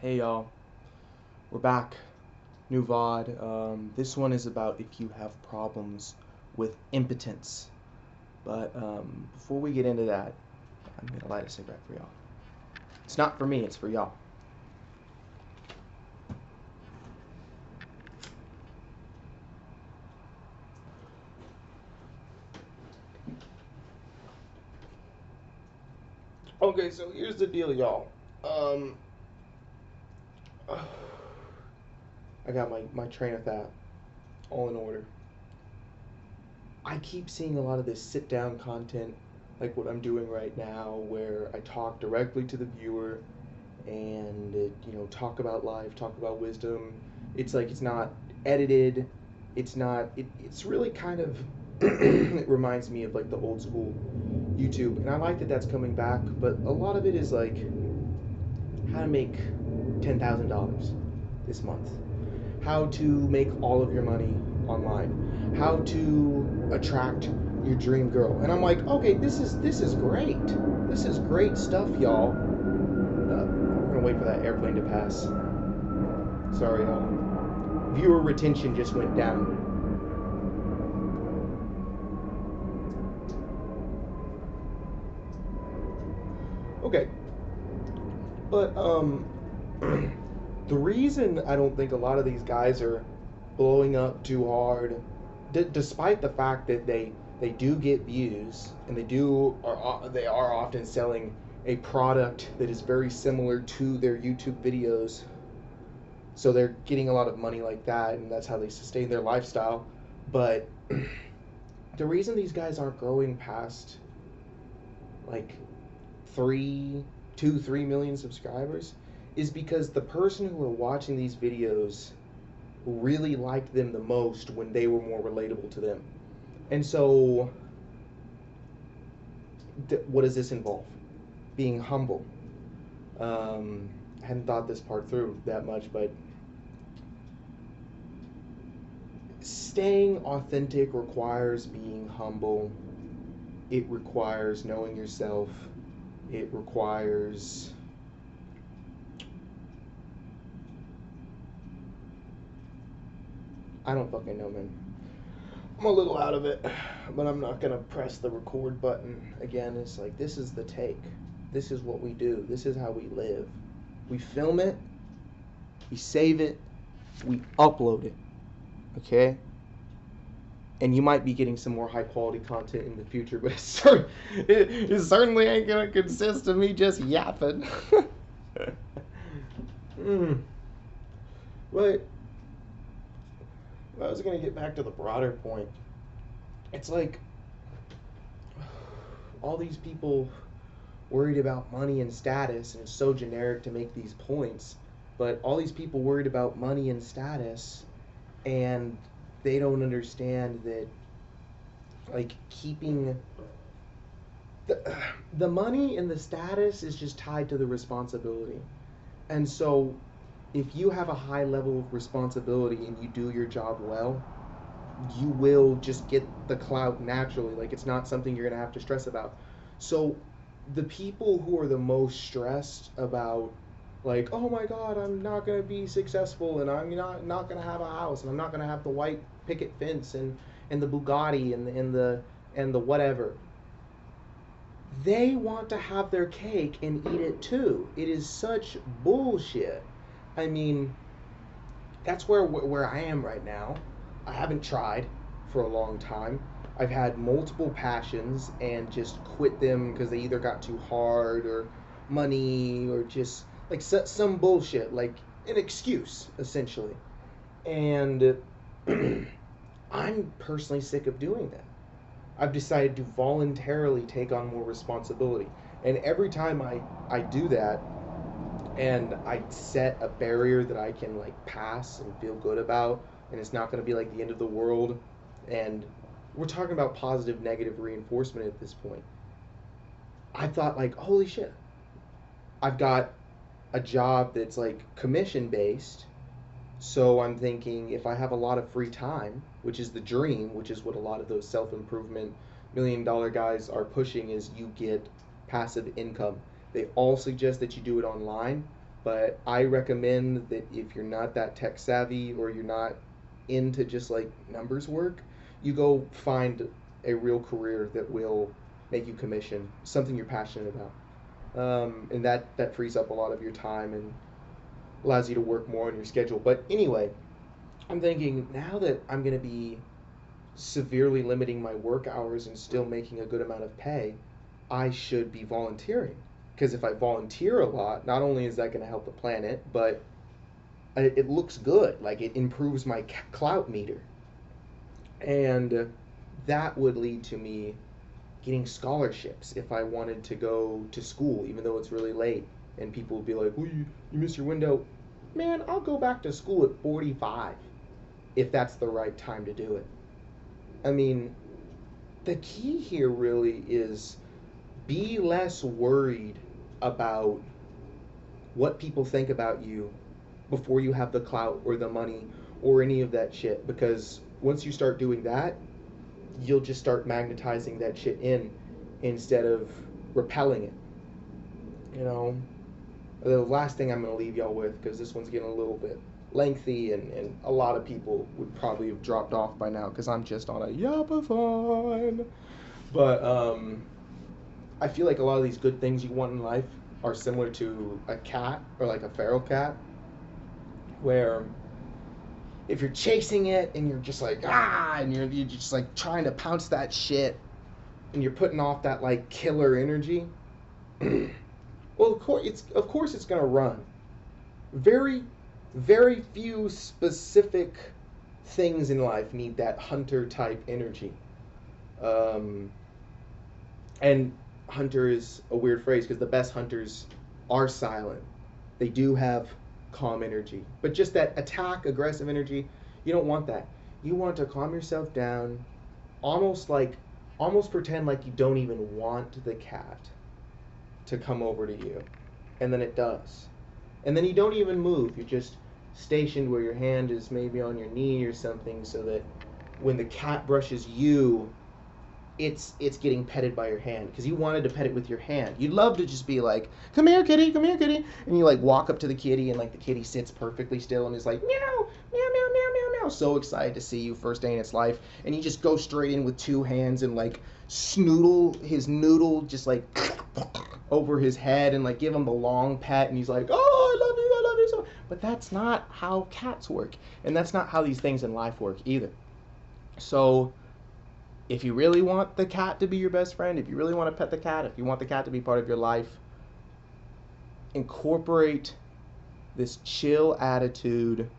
Hey y'all, we're back. New VOD. This one is about if you have problems with impotence. But before we get into that, I'm gonna light a cigarette for y'all. It's not for me, it's for y'all. Okay, so here's the deal, y'all. I got my train of thought all in order. I keep seeing a lot of this sit down content, like what I'm doing right now, where I talk directly to the viewer and talk about life, talk about wisdom. It's like it's not edited. It's not. It's really kind of. It reminds me of like the old school YouTube, and I like that that's coming back. But a lot of it is like how to make $10,000 this month, how to make all of your money online, how to attract your dream girl. And I'm like, okay, this is great. This is great stuff, y'all. We're gonna wait for that airplane to pass. Sorry, viewer retention just went down. Okay, but the reason I don't think a lot of these guys are blowing up too hard, despite the fact that they do get views and they are often selling a product that is very similar to their YouTube videos, so they're getting a lot of money like that, and that's how they sustain their lifestyle. But the reason these guys aren't growing past like 3 million subscribers is because the person who are watching these videos really liked them the most when they were more relatable to them. And so, what does this involve? Being humble. I hadn't thought this part through that much, but staying authentic requires being humble. It requires knowing yourself. It requires I don't fucking know, man. I'm a little out of it, but I'm not gonna press the record button again. It's like, this is the take. This is what we do. This is how we live. We film it, we save it, we upload it. Okay? And you might be getting some more high quality content in the future, but it certainly ain't gonna consist of me just yapping. But I was gonna get back to the broader point. It's like all these people worried about money and status, and it's so generic to make these points, but all these people worried about money and status, and they don't understand that, like, keeping the money and the status is just tied to the responsibility. And so if you have a high level of responsibility and you do your job well, you will just get the clout naturally. Like, it's not something you're going to have to stress about. So the people who are the most stressed about, like, oh my god, I'm not going to be successful, and I'm not going to have a house, and I'm not going to have the white picket fence and the Bugatti and the whatever, they want to have their cake and eat it too. It is such bullshit. I mean, that's where I am right now. I haven't tried for a long time. I've had multiple passions and just quit them because they either got too hard or money or just like some bullshit, like an excuse essentially. And I'm personally sick of doing that. I've decided to voluntarily take on more responsibility. And every time I do that, and I set a barrier that I can like pass and feel good about, and it's not going to be like the end of the world. And we're talking about positive negative reinforcement at this point. I thought, like, holy shit, I've got a job that's like commission based, so I'm thinking if I have a lot of free time, which is the dream, which is what a lot of those self-improvement $1 million guys are pushing, is you get passive income. They all suggest that you do it online, But I recommend that if you're not that tech savvy or you're not into just like numbers work, you go find a real career that will make you commission, something you're passionate about. And that frees up a lot of your time and allows you to work more on your schedule. But anyway, I'm thinking now that I'm going to be severely limiting my work hours and still making a good amount of pay, I should be volunteering. Because if I volunteer a lot, not only is that going to help the planet, but it looks good. Like it improves my clout meter. And that would lead to me getting scholarships if I wanted to go to school, even though it's really late. And people would be like, well, you missed your window. Man, I'll go back to school at 45 if that's the right time to do it. I mean, the key here really is be less worried about what people think about you before you have the clout or the money or any of that shit. Because once you start doing that, you'll just start magnetizing that shit in instead of repelling it. You know, the last thing I'm going to leave y'all with, because this one's getting a little bit lengthy and a lot of people would probably have dropped off by now because I'm just on a yapathon. But I feel like a lot of these good things you want in life are similar to a cat or like a feral cat, where if you're chasing it and you're just like and you're just like trying to pounce that shit and you're putting off that like killer energy, well of course it's gonna run. Very very few specific things in life need that hunter type energy. And hunter is a weird phrase because the best hunters are silent. They do have calm energy. But just that attack, aggressive energy, you don't want that. You want to calm yourself down, almost pretend like you don't even want the cat to come over to you. And then it does. And then you don't even move. You're just stationed where your hand is maybe on your knee or something so that when the cat brushes you, it's getting petted by your hand because you wanted to pet it with your hand. You'd love to just be like, come here kitty, and you like walk up to the kitty and like the kitty sits perfectly still and is like meow meow meow meow meow meow, so excited to see you first day in its life, and you just go straight in with two hands and like snoodle his noodle just like over his head and like give him the long pet, and he's like, oh I love you so much. But that's not how cats work, and that's not how these things in life work either. So if you really want the cat to be your best friend, if you really want to pet the cat, if you want the cat to be part of your life, incorporate this chill attitude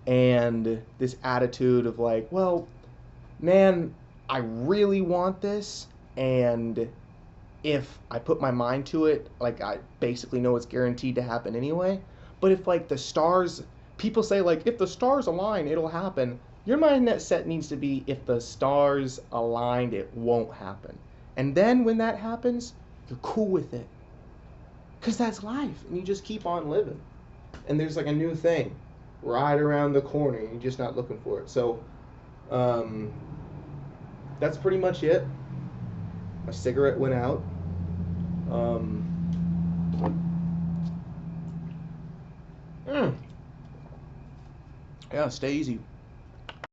and this attitude of like, well, man, I really want this, and if I put my mind to it, like I basically know it's guaranteed to happen anyway. But if like the stars, people say like if the stars align, it'll happen. Your mindset needs to be if the stars aligned, it won't happen. And then when that happens, you're cool with it. Because that's life. And you just keep on living. And there's like a new thing right around the corner. You're just not looking for it. So that's pretty much it. My cigarette went out. Yeah, stay easy.